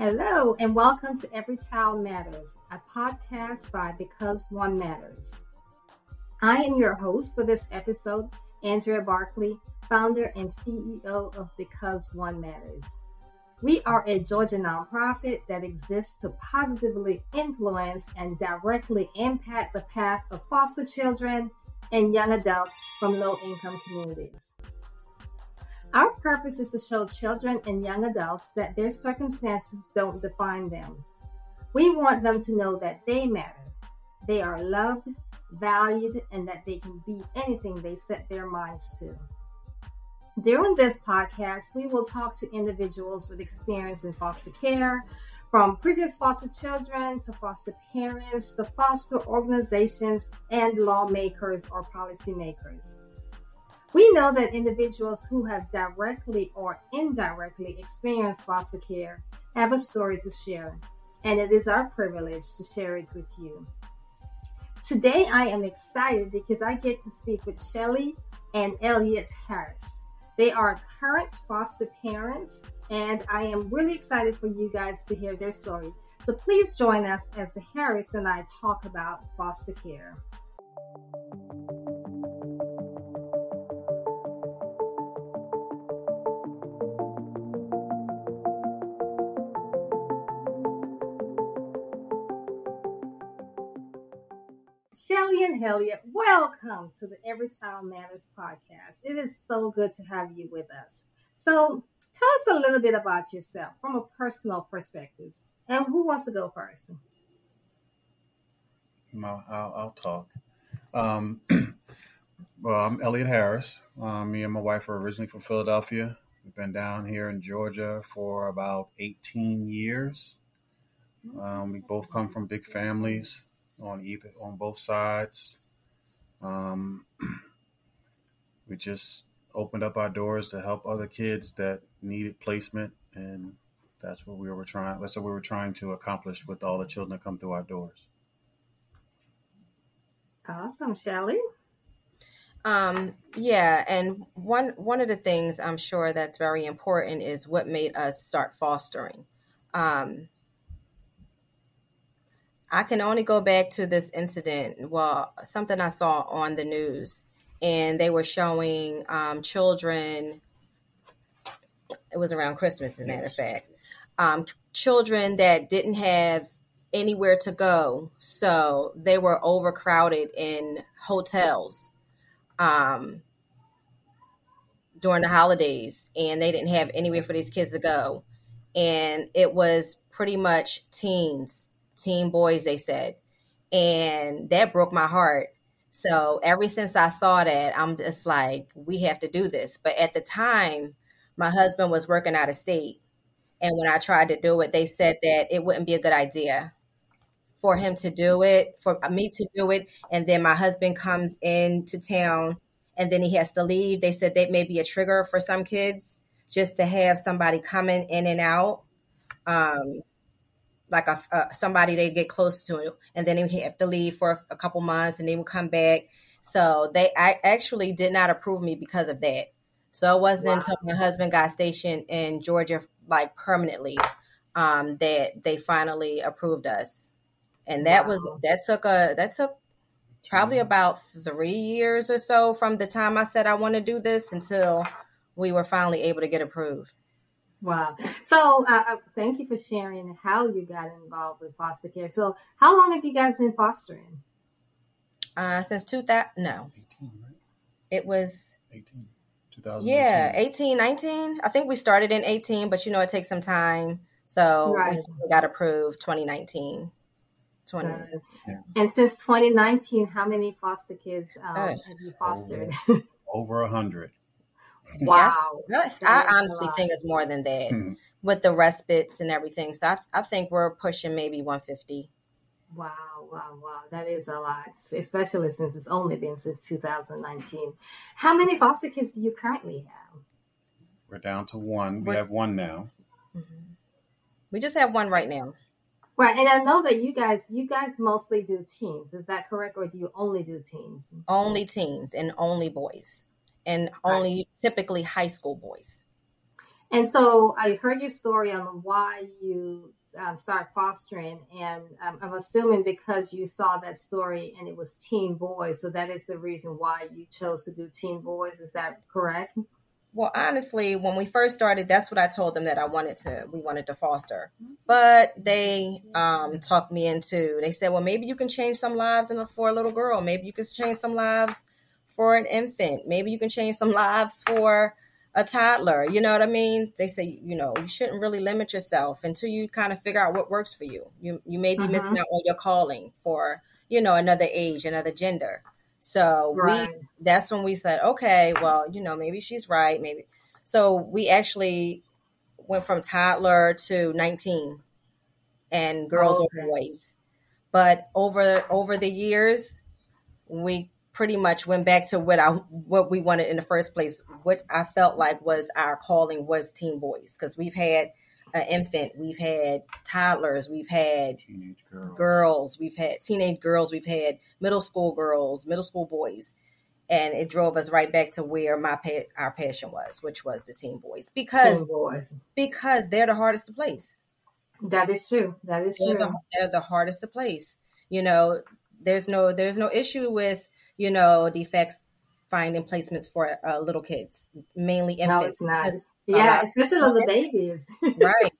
Hello, and welcome to Every Child Matters, a podcast by Because One Matters. I am your host for this episode, Andrea Barkley, founder and CEO of Because One Matters. We are a Georgia nonprofit that exists to positively influence and directly impact the path of foster children and young adults from low-income communities. Our purpose is to show children and young adults that their circumstances don't define them. We want them to know that they matter. They are loved, valued, and that they can be anything they set their minds to. During this podcast, we will talk to individuals with experience in foster care, from previous foster children to foster parents to foster organizations and lawmakers or policymakers. We know that individuals who have directly or indirectly experienced foster care have a story to share, and it is our privilege to share it with you. Today, I am excited because I get to speak with Shelly and Elliott Harris. They are current foster parents, and I am really excited for you guys to hear their story. So please join us as the Harris and I talk about foster care. Shelly and Elliott, welcome to the Every Child Matters podcast. It is so good to have you with us. So tell us a little bit about yourself from a personal perspective. And who wants to go first? I'll talk. Well, I'm Elliott Harris. Me and my wife are originally from Philadelphia. We've been down here in Georgia for about 18 years. We both come from big families on both sides. We just opened up our doors to help other kids that needed placement, and that's what we were trying to accomplish with all the children that come through our doors. Awesome, Shelly. Yeah, and one of the things I'm sure that's very important is what made us start fostering. I can only go back to this incident, something I saw on the news, and they were showing children, it was around Christmas, as a matter of fact, children that didn't have anywhere to go, so they were overcrowded in hotels during the holidays, and they didn't have anywhere for these kids to go, and it was pretty much teen boys, they said, and that broke my heart. So ever since I saw that, I'm just like, we have to do this. But at the time, my husband was working out of state, and when I tried to do it, they said that it wouldn't be a good idea for him to do it, for me to do it, and then my husband comes into town, and then he has to leave. They said that may be a trigger for some kids, just to have somebody coming in and out. Like somebody they get close to, and then they have to leave for a couple months, and they will come back. So I actually did not approve me because of that. So it wasn't until my husband got stationed in Georgia, like permanently, that they finally approved us. And that took probably about 3 years or so from the time I said I want to do this until we were finally able to get approved. Wow. So thank you for sharing how you got involved with foster care. So how long have you guys been fostering? Since 2000, no. 18, right? It was 18, 2018. Yeah, 18, 19. I think we started in 18, but it takes some time. So we got approved 2019. And since 2019, how many foster kids have you fostered? Over 100. Wow. I honestly think it's more than that with the respites and everything. So I think we're pushing maybe 150. Wow. That is a lot, especially since it's only been since 2019. How many foster kids do you currently have? We're down to one. We have one now. Mm-hmm. We just have one right now. Right. And I know that you guys mostly do teens. Is that correct? Or do you only do teens? Only teens and only boys. And only typically high school boys. And so I heard your story on why you start fostering, and I'm assuming because you saw that story and it was teen boys, so that is the reason why you chose to do teen boys. Is that correct? Well, honestly, when we first started, that's what I told them that we wanted to foster. But they talked me into, they said, well, maybe you can change some lives for a little girl. Maybe you can change some lives for an infant. Maybe you can change some lives for a toddler. You know what I mean? They say, you shouldn't really limit yourself until you kind of figure out what works for you. You may be missing out on your calling for, another age, another gender. So Right. that's when we said, okay, well, maybe she's right. Maybe. So we actually went from toddler to 19 and girls or boys. But over the years, we pretty much went back to what we wanted in the first place. What I felt like was our calling was teen boys, because we've had an infant, we've had toddlers, we've had Teenage girls, we've had teenage girls, we've had middle school girls, middle school boys, and it drove us right back to where our passion was, which was the teen boys, because they're the hardest to place. That is true. That is true. They're the hardest to place. There's no issue with defects finding placements for little kids, mainly infants. No, it's not. Especially the babies. Right.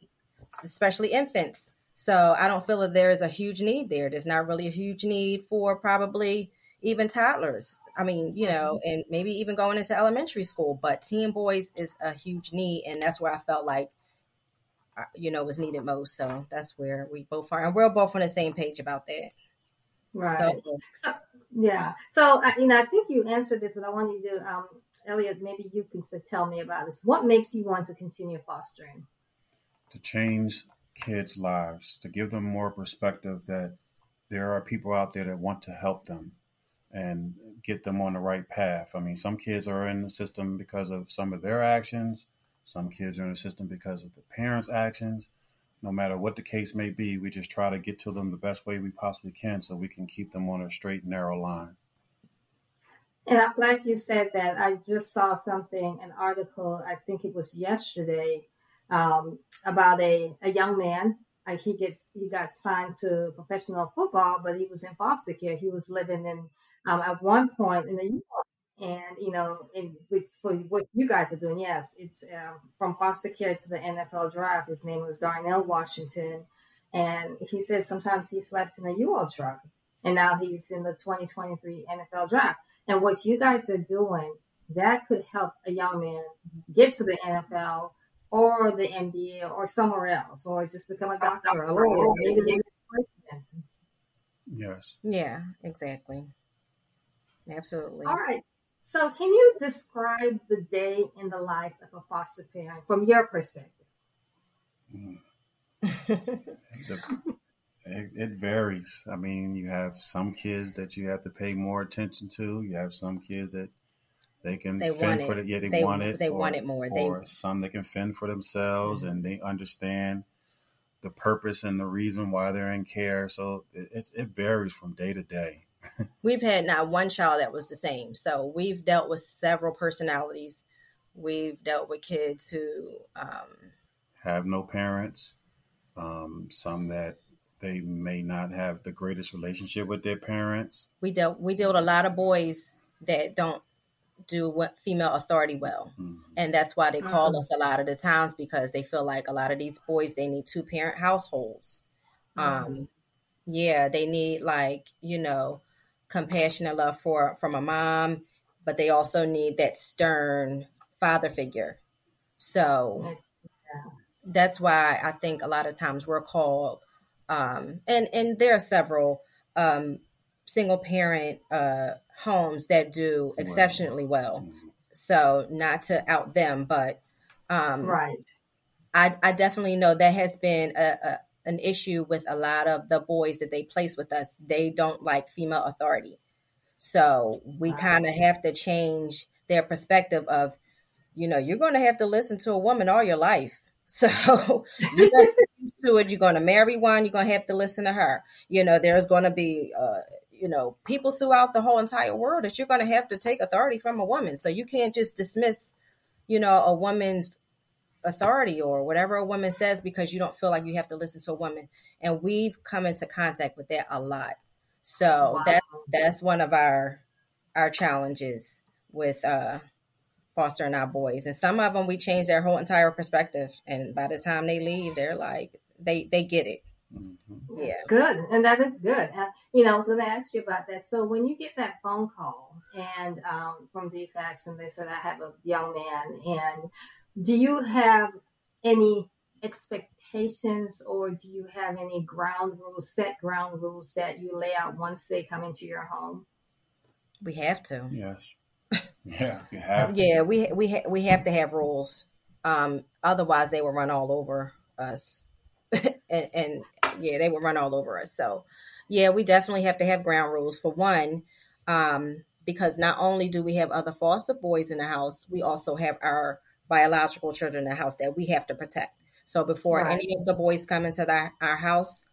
Especially infants. So I don't feel that there is a huge need there. There's not really a huge need for probably even toddlers. I mean, and maybe even going into elementary school, but teen boys is a huge need. And that's where I felt like, was needed most. So that's where we both are. And we're both on the same page about that. Right. So yeah. So, I think you answered this, but I want you to, Elliott, maybe you can tell me about this. What makes you want to continue fostering? To change kids' lives, to give them more perspective that there are people out there that want to help them and get them on the right path. I mean, some kids are in the system because of some of their actions. Some kids are in the system because of the parents' actions. No matter what the case may be, we just try to get to them the best way we possibly can so we can keep them on a straight and narrow line. And I'm glad you said that. I just saw an article, I think it was yesterday, about a young man. He got signed to professional football, but he was in foster care. He was living in at one point in the U.S. And for what you guys are doing, yes, it's from foster care to the NFL draft. His name was Darnell Washington, and he says sometimes he slept in a U-Haul truck, and now he's in the 2023 NFL draft. And what you guys are doing, that could help a young man get to the NFL or the NBA or somewhere else, or just become a doctor or a lawyer, maybe the president. Yes. Yeah, exactly. Absolutely. All right. So can you describe the day in the life of a foster parent from your perspective? It varies. I mean, you have some kids that you have to pay more attention to. You have some kids that they fend for it. Yeah, they want it. They want it more. Or some that can fend for themselves, and they understand the purpose and the reason why they're in care. So it varies from day to day. We've had not one child that was the same. So we've dealt with several personalities. We've dealt with kids who have no parents. Some that they may not have the greatest relationship with their parents. We dealt with a lot of boys that don't do female authority well. Mm-hmm. And that's why they call us a lot of the times, because they feel like a lot of these boys, they need 2-parent households. Mm-hmm. They need compassion and love from a mom, but they also need that stern father figure. So that's why I think a lot of times we're called, and there are several single parent homes that do exceptionally well. So not to out them, but right. I definitely know that has been an issue with a lot of the boys that they place with us. They don't like female authority. So we kind of have to change their perspective of, you're going to have to listen to a woman all your life. So you're going to get used to it. You're going to marry one. You're going to have to listen to her. There's going to be, people throughout the whole entire world that you're going to have to take authority from a woman. So you can't just dismiss, a woman's authority or whatever a woman says because you don't feel like you have to listen to a woman. And we've come into contact with that a lot. So Wow. that's one of our challenges with fostering our boys. And some of them, we change their whole entire perspective. And by the time they leave, they're like, they get it. Mm-hmm. Yeah. Good. And that is good. You know, I was going to ask you about that. So when you get that phone call and from DFAX and they said, I have a young man, and do you have any expectations or do you have any set ground rules that you lay out once they come into your home? We have to. Yes. Yeah, you have to. Yeah, we have to have rules. Otherwise, they will run all over us. and yeah, they will run all over us. So, yeah, we definitely have to have ground rules for one, because not only do we have other foster boys in the house, we also have our biological children in the house that we have to protect. So before any of the boys come into our house,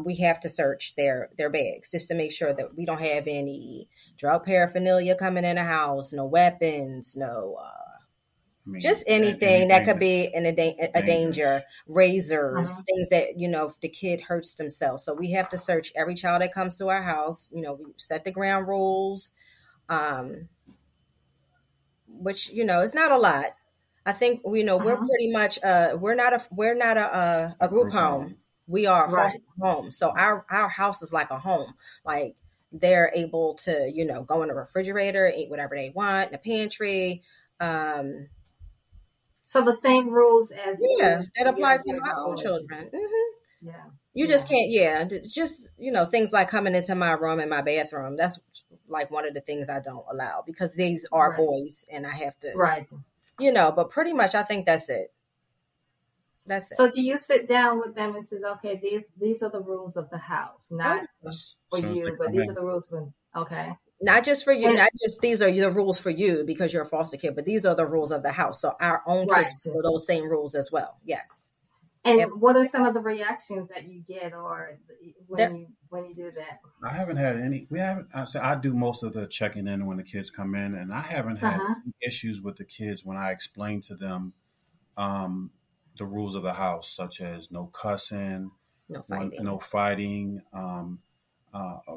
we have to search their bags just to make sure that we don't have any drug paraphernalia coming in the house, no weapons, no just anything that could be a danger, razors, things that, you know, if the kid hurts themselves. So we have to search every child that comes to our house. You know, we set the ground rules, which, you know, it's not a lot. I think, you know, we're pretty much, we're not a group home. We are a foster home. So our house is like a home. Like they're able to, you know, go in the refrigerator, eat whatever they want, in the pantry. So the same rules as that applies to my own children. Mm-hmm. Yeah, you just can't. Yeah, just, you know, things like coming into my room and my bathroom. That's like one of the things I don't allow because these are boys, and I have to. You know, but pretty much I think that's it. That's it. So do you sit down with them and says, okay, these are the rules of the house, not for you, but these are the rules for not just for you, not just these are the rules for you because you're a foster kid, but these are the rules of the house. So our own kids follow those same rules as well. Yes. And what are some of the reactions that you get, or when you do that? I haven't had any. I do most of the checking in when the kids come in, and I haven't had any issues with the kids when I explain to them the rules of the house, such as no cussing, no fighting,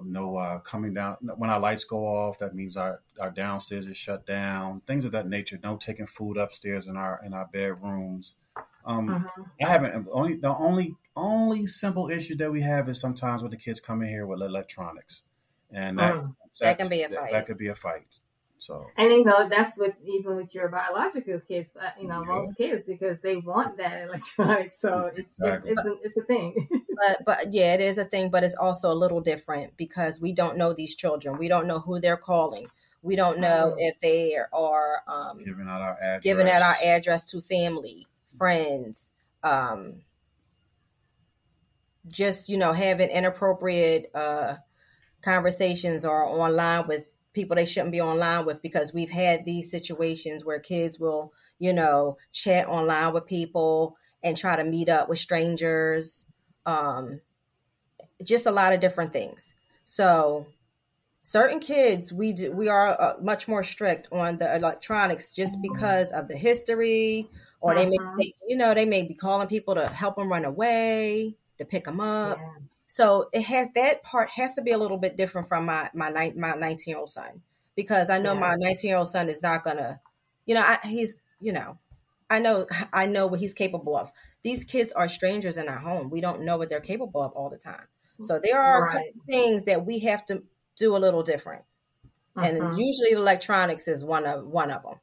no coming down. When our lights go off, that means our downstairs is shut down. Things of that nature. No taking food upstairs in our bedrooms. I haven't. The only simple issue that we have is sometimes when the kids come in here with electronics, and that can be a fight. That could be a fight. So, and you know, that's even with your biological kids, you know, most kids, because they want that electronics. So it's a thing. but yeah, it is a thing, but it's also a little different because we don't know these children. We don't know who they're calling. We don't know if they are giving out our address to family, friends, just, you know, having inappropriate conversations or online with people they shouldn't be online with, because we've had these situations where kids will, you know, chat online with people and try to meet up with strangers, just a lot of different things. So certain kids, we are much more strict on the electronics just because of the history, or they may be calling people to help them run away, to pick them up. Yeah. So that part has to be a little bit different from my 19-year-old son, because I know my 19-year-old son is not gonna, you know, I know what he's capable of. These kids are strangers in our home. We don't know what they're capable of all the time. So there are a couple things that we have to do a little different, and usually electronics is one of them.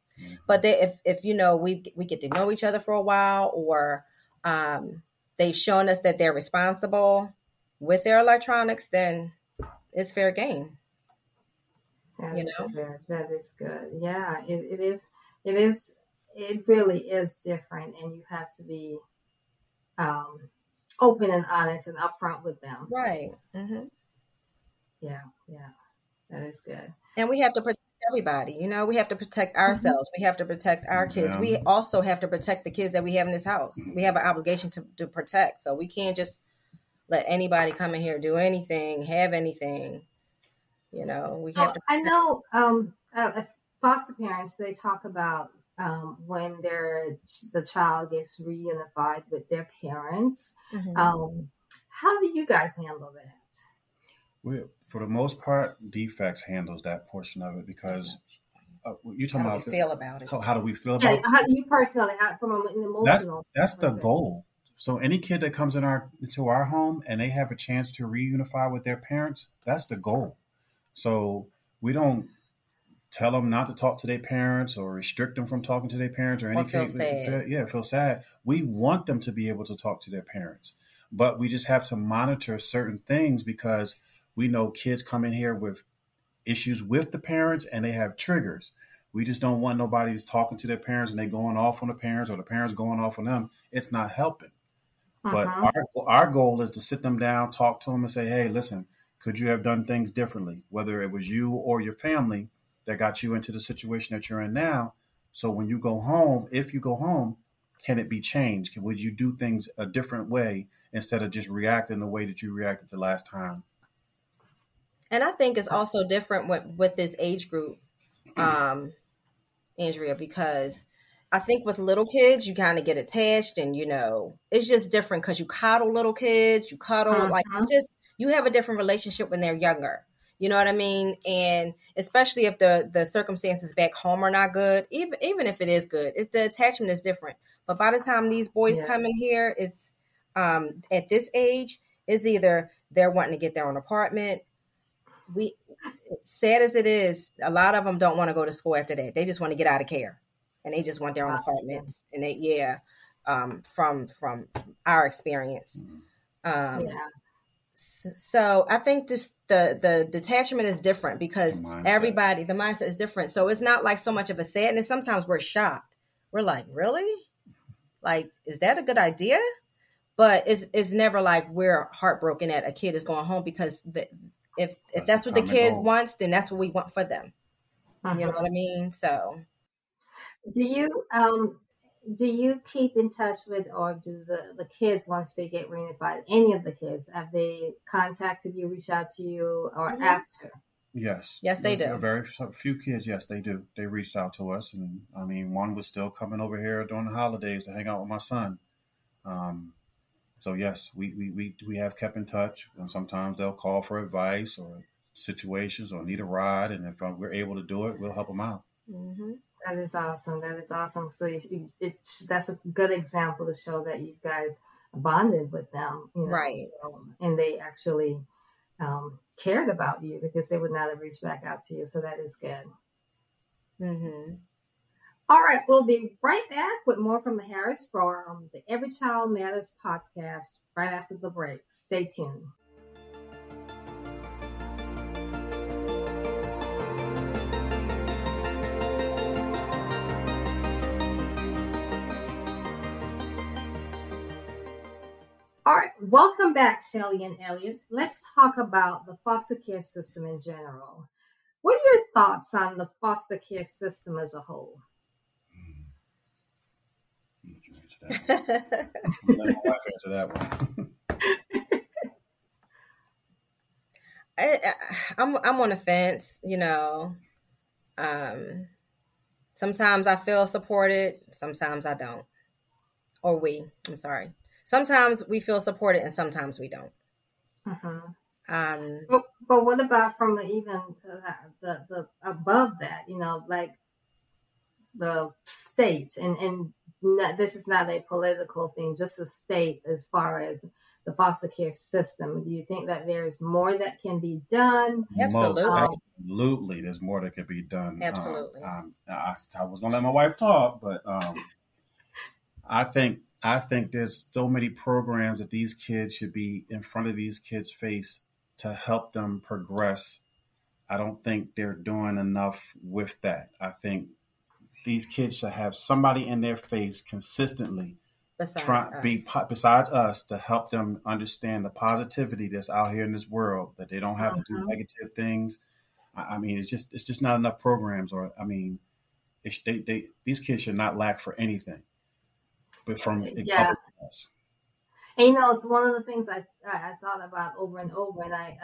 But if you know, we get to know each other for a while, or they've shown us that they're responsible with their electronics, then it's fair game. That is good. Yeah, it is. It really is different, and you have to be open and honest and upfront with them. Right. Mm-hmm. Yeah, that is good. And we have to protect everybody. You know, we have to protect ourselves. We have to protect our kids. We also have to protect the kids that we have in this house. We have an obligation to protect. So we can't just let anybody come in here, do anything, have anything. You know, we have to. I know foster parents, they talk about when the child gets reunified with their parents. How do you guys handle that? For the most part, defects handles that portion of it because you talking How do about we feel about it? how do we feel Yeah, about how do you personally, from an emotional that's the perspective? goal. So any kid that comes into our home and they have a chance to reunify with their parents, that's the goal. So we don't tell them not to talk to their parents or restrict them from talking to their parents or any feel case. sad. Yeah, feel sad. We want them to be able to talk to their parents, but we just have to monitor certain things because we know kids come in here with issues with the parents and they have triggers. We just don't want nobody who's talking to their parents and they going off on the parents or the parents going off on them. It's not helping. But our goal is to sit them down, talk to them and say, hey, listen, could you have done things differently? Whether it was you or your family that got you into the situation that you're in now. So when you go home, if you go home, can it be changed? Would you do things a different way instead of just reacting the way that you reacted the last time? And I think it's also different with this age group, Andrea, because I think with little kids, you kind of get attached and, it's just different because you coddle little kids, you you have a different relationship when they're younger. You know what I mean? And especially if the circumstances back home are not good, even if it is good, the attachment is different. But by the time these boys come in here, it's at this age, it's either they're wanting to get their own apartment. Sad as it is, a lot of them don't want to go to school after that. They just want to get out of care, and they just want their own apartments. And from our experience, so I think the detachment is different because the mindset is different. So it's not like so much of a sadness. Sometimes we're shocked. We're like, really? Like, is that a good idea? But it's never like we're heartbroken that a kid is going home because if that's what the kid wants, then that's what we want for them. You know what I mean? So do you keep in touch with, or do the kids, once they get reunified, any of the kids, have they contacted you, reached out to you, or after? Yes, they do. Very few kids, yes, they do. They reached out to us, and I mean, one was still coming over here during the holidays to hang out with my son. So yes, we have kept in touch, and sometimes they'll call for advice or situations or need a ride, and if we're able to do it, we'll help them out. Mm-hmm. That is awesome. So that's a good example to show that you guys bonded with them, right? And they actually cared about you because they would not have reached back out to you. So that is good. Mm-hmm. All right, we'll be right back with more from the Harris Forum, the Every Child Matters podcast, right after the break. Stay tuned. All right, welcome back, Shelly and Elliott. Let's talk about the foster care system in general. What are your thoughts on the foster care system as a whole? Let my wife answer that one. I'm on the fence, sometimes I feel supported, sometimes I don't. I'm sorry. Sometimes we feel supported and sometimes we don't. But what about from even the above that, like the state and this is not a political thing, just the state as far as the foster care system. Do you think that there's more that can be done? Absolutely. There's more that can be done. Absolutely. I was going to let my wife talk, but I think there's so many programs that these kids should be in front of these kids' face to help them progress. I don't think they're doing enough with that. I think these kids should have somebody in their face consistently besides us to help them understand the positivity that's out here in this world, that they don't have to do negative things. I mean, it's just not enough programs, or I mean, these kids should not lack for anything. But from us. And it's one of the things I thought about over and over, and I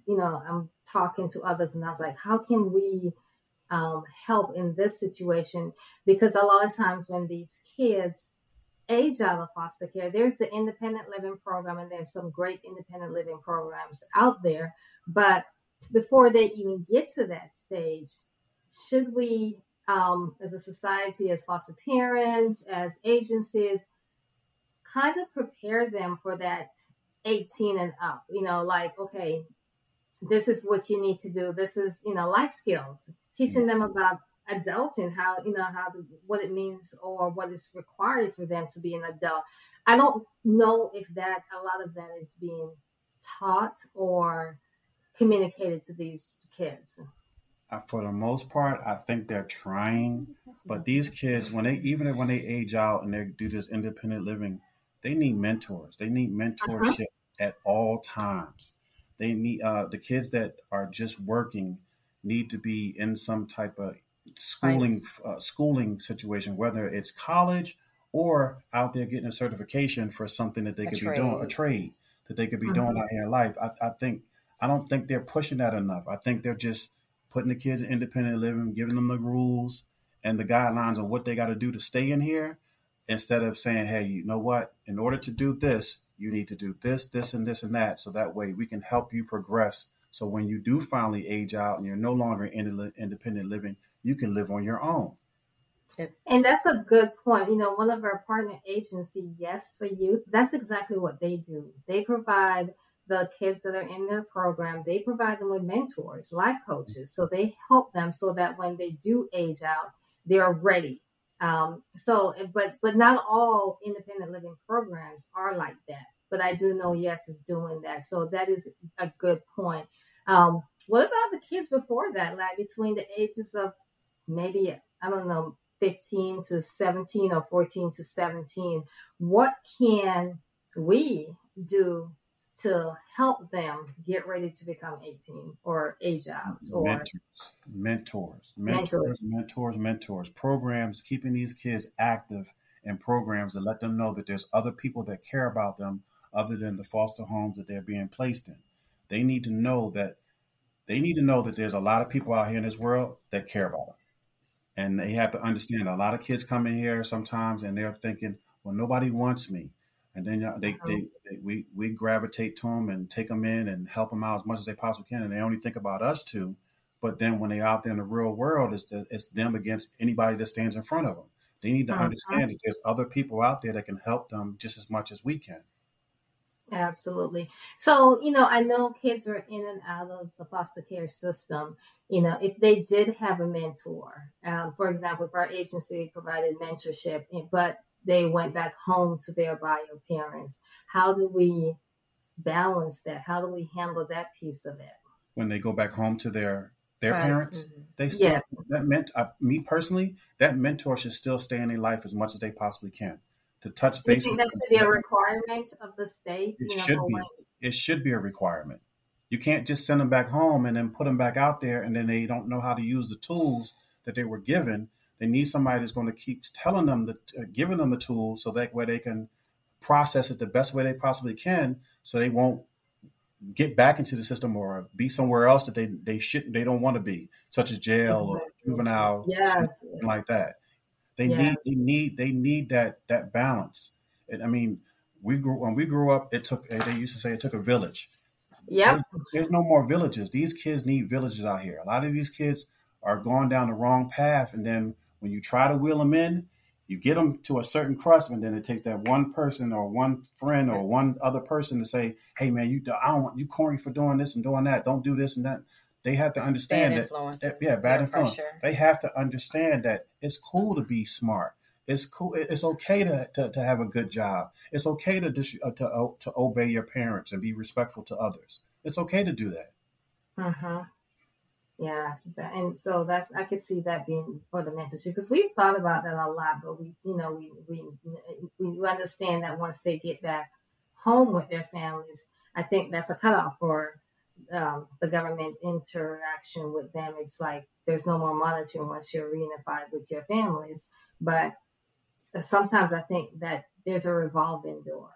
I'm talking to others, and I was like, how can we help in this situation, because a lot of times when these kids age out of foster care, there's the independent living program, and there's some great independent living programs out there. But before they even get to that stage, should we, as a society, as foster parents, as agencies, kind of prepare them for that 18 and up? Like, okay, this is what you need to do. This is, life skills, teaching them about adulting, what it means or what is required for them to be an adult. I don't know if that a lot of that is being taught or communicated to these kids. For the most part, I think they're trying, but these kids, when they age out and they do this independent living, they need mentors. They need Uh-huh. mentorship at all times. They need the kids that are just working need to be in some type of Right. schooling situation, whether it's college or out there getting a certification for something that they A could be doing, a trade. trade that they could be doing Uh-huh. out here in life. I don't think they're pushing that enough. I think they're just putting the kids in independent living, giving them the rules and the guidelines on what they got to do to stay in here, instead of saying, hey, you know what? In order to do this, you need to do this, this, and this, and that. So that way we can help you progress. So when you do finally age out and you're no longer in independent living, you can live on your own. Yep. And that's a good point. One of our partner agency, Yes for Youth, that's exactly what they do. They provide the kids that are in their program, they provide them with mentors, life coaches. So they help them so that when they do age out, they're ready. But not all independent living programs are like that. But I do know Yes is doing that. So that is a good point. What about the kids before that, like between the ages of maybe, I don't know, 15 to 17 or 14 to 17? What can we do to help them get ready to become 18 or age out or Mentors, mentors, mentors, mentors? mentors, mentors, programs, keeping these kids active in programs that let them know that there's other people that care about them other than the foster homes that they're being placed in. They need to know that there's a lot of people out here in this world that care about them. And they have to understand a lot of kids come in here sometimes and they're thinking, well, nobody wants me. And then we gravitate to them and take them in and help them out as much as they possibly can. And they only think about us too. But then when they're out there in the real world, it's them against anybody that stands in front of them. They need to Uh-huh. understand that there's other people out there that can help them just as much as we can. Absolutely. So, I know kids are in and out of the foster care system. If they did have a mentor, for example, if our agency provided mentorship, but they went back home to their bio parents, how do we balance that? How do we handle that piece of it? When they go back home to their Right. parents, Hmm. they still Yes. that meant me personally, that mentor should still stay in their life as much as they possibly can to touch You base think with that them. should be a requirement of the state, It should for when? be. It should be a requirement. You can't just send them back home and then put them back out there and then they don't know how to use the tools that they were given. They need somebody that's going to keep telling them giving them the tools so that way they can process it the best way they possibly can, so they won't get back into the system or be somewhere else that they don't want to be, such as jail or Exactly. juvenile, Yes. something like that. Yes. They need that balance. And I mean, when we grew up, they used to say it took a village. Yep. There's no more villages. These kids need villages out here. A lot of these kids are going down the wrong path, and then when you try to wheel them in, you get them to a certain crust, and then it takes that one person or one friend or one other person to say, "Hey, man, I don't want you corny for doing this and doing that. Don't do this and that." They have to Bad understand that influences, bad peer influence. pressure. They have to understand that it's cool to be smart. It's cool. It's okay to have a good job. It's okay to obey your parents and be respectful to others. It's okay to do that. Uh-huh. Yes, and so that's, I could see that being for the mentorship, because we've thought about that a lot, but we understand that once they get back home with their families, I think that's a cutoff for the government interaction with them. It's like there's no more monitoring once you're reunified with your families. But sometimes I think that there's a revolving door.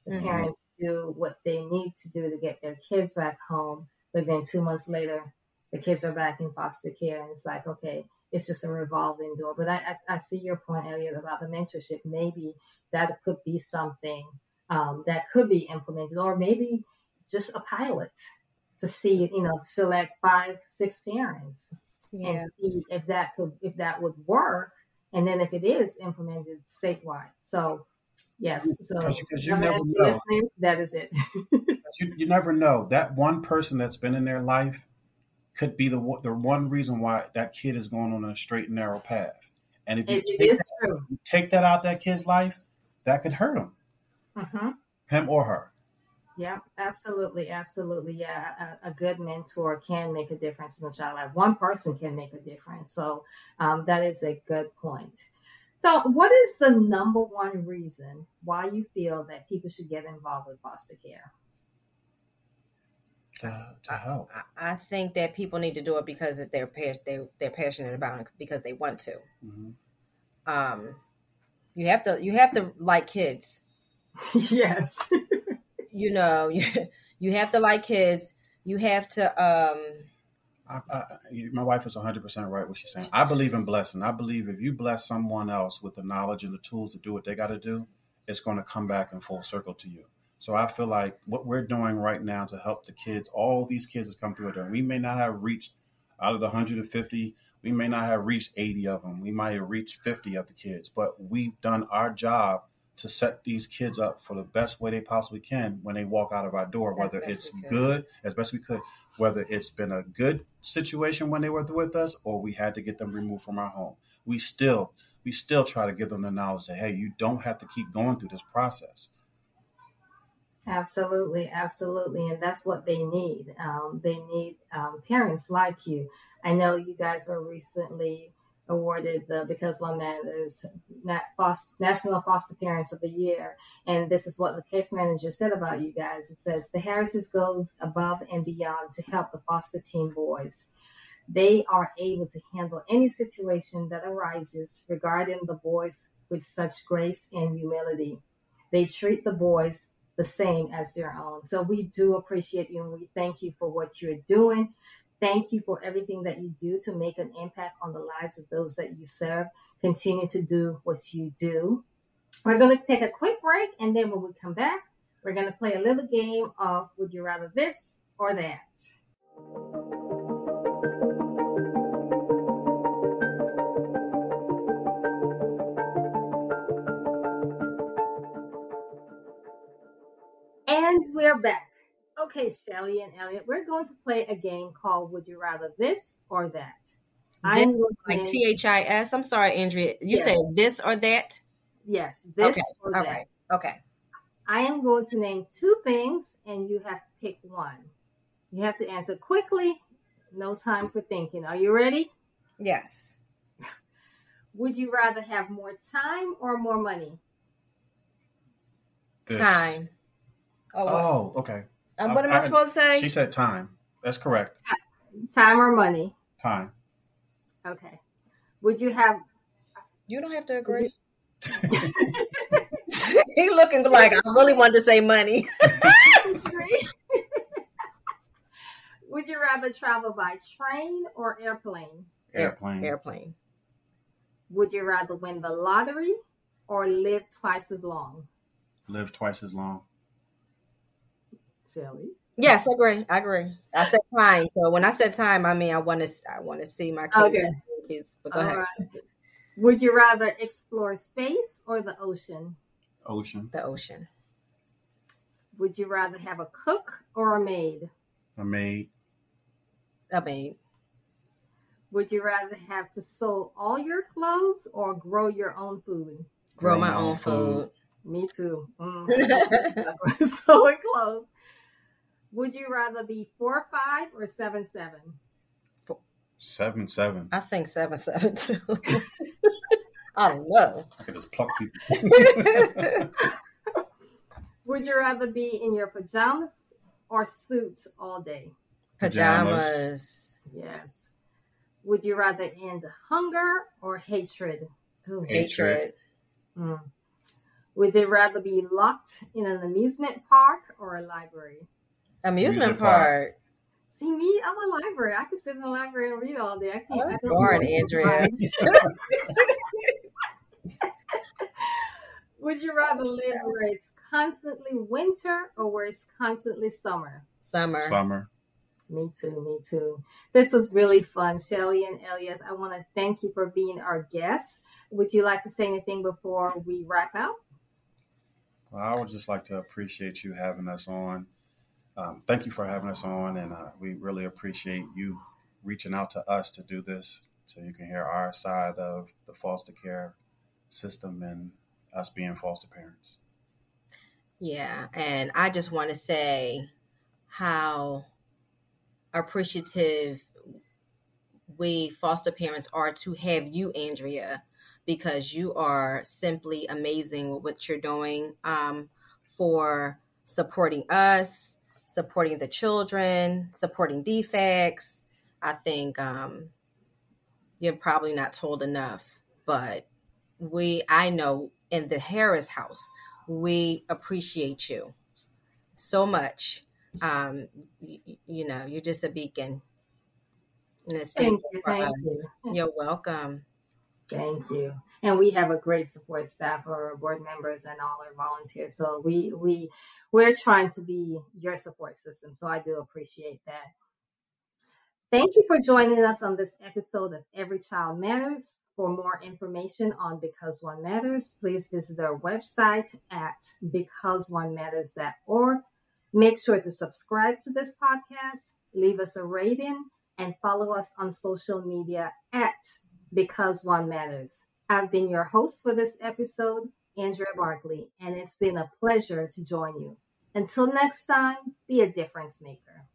The Hmm. parents do what they need to do to get their kids back home, but then 2 months later, the kids are back in foster care, and it's like, okay, it's just a revolving door. But I see your point, Elliott, about the mentorship. Maybe that could be something that could be implemented, or maybe just a pilot to see, select 5-6 parents and Yeah. see if that would work, and then if it is implemented statewide. So yes, so Because you never know. that is it. You never know. That one person that's been in their life could be the one reason why that kid is going on a straight and narrow path. And if you take that out that kid's life, that could hurt him, him or her. Yeah, absolutely. Absolutely. Yeah. A good mentor can make a difference in a child's life. One person can make a difference. So that is a good point. So what is the number one reason why you feel that people should get involved with foster care? To help. I think that people need to do it because they're passionate about it, because they want to. Mm-hmm. You have to like kids. Yes. You have to like kids. You have to. My wife is 100% right what she's saying. I believe in blessing. I believe if you bless someone else with the knowledge and the tools to do what they got to do, it's going to come back in full circle to you. So I feel like what we're doing right now to help the kids, all these kids that come through it, we may not have reached out of the 150, we may not have reached 80 of them. We might have reached 50 of the kids, but we've done our job to set these kids up for the best way they possibly can when they walk out of our door, whether it's good, as best we could, whether it's been a good situation when they were with us or we had to get them removed from our home. We still try to give them the knowledge that, hey, you don't have to keep going through this process. Absolutely, absolutely. And that's what they need. They need parents like you. I know you guys were recently awarded the Because One Matters National Foster Parents of the Year. And this is what the case manager said about you guys. It says, the Harrises goes above and beyond to help the foster teen boys. They are able to handle any situation that arises regarding the boys with such grace and humility. They treat the boys the same as their own. So we do appreciate you, and we thank you for what you're doing. Thank you for everything that you do to make an impact on the lives of those that you serve. Continue to do what you do. We're going to take a quick break, and then when we come back, we're going to play a little game of Would You Rather This or That? And we're back. Okay, Shelly and Elliott, we're going to play a game called Would You Rather This or That? Like THIS. I'm sorry, Andrea. You said this or that? Yes, this or that. Right. Okay. I am going to name two things, and you have to pick one. You have to answer quickly. No time for thinking. Are you ready? Yes. Would you rather have more time or more money? Time. Oh, okay. What am I supposed to say? She said time. That's correct. Time or money? Time. Okay. Would you have... You don't have to agree. He looking like I really wanted to say money. Would you rather travel by train or airplane? Airplane. Would you rather win the lottery or live twice as long? Live twice as long. Shelly? Yes, I agree. I said time. So when I said time, I mean I want to see my kids. But go ahead. Right. Would you rather explore space or the ocean? Ocean. The ocean. Would you rather have a cook or a maid? A maid. A maid. Would you rather have to sew all your clothes or grow your own food? Grow my own food. Me too. Sewing clothes. Would you rather be 4'5" or 7'7"? 7'7". I think 7'7" too. I don't know. I could just pluck people. Would you rather be in your pajamas or suits all day? Pajamas. Yes. Would you rather end hunger or hatred? Ooh, hatred. Would you rather be locked in an amusement park or a library? Amusement park. See me, I'm a library. I can sit in the library and read all day. I can't. That's I don't hard, know. Andrea. Would you rather live where it's constantly winter or where it's constantly summer? Summer. Summer. Me too, me too. This was really fun. Shelly and Elliott, I want to thank you for being our guests. Would you like to say anything before we wrap out? Well, I would just like to appreciate you having us on. Thank you for having us on, and we really appreciate you reaching out to us to do this so you can hear our side of the foster care system and us being foster parents. Yeah, and I just want to say how appreciative we foster parents are to have you, Andrea, because you are simply amazing with what you're doing for supporting us, supporting the children, supporting DFACS. I think you're probably not told enough, but I know in the Harris house, we appreciate you so much. You're just a beacon. Thank you. Thank you. You're welcome. Thank you. And we have a great support staff, our board members and all our volunteers. So we're trying to be your support system. So I do appreciate that. Thank you for joining us on this episode of Every Child Matters. For more information on Because One Matters, please visit our website at becauseonematters.org. Make sure to subscribe to this podcast, leave us a rating, and follow us on social media at Because One Matters. I've been your host for this episode, Andrea Barkley, and it's been a pleasure to join you. Until next time, be a difference maker.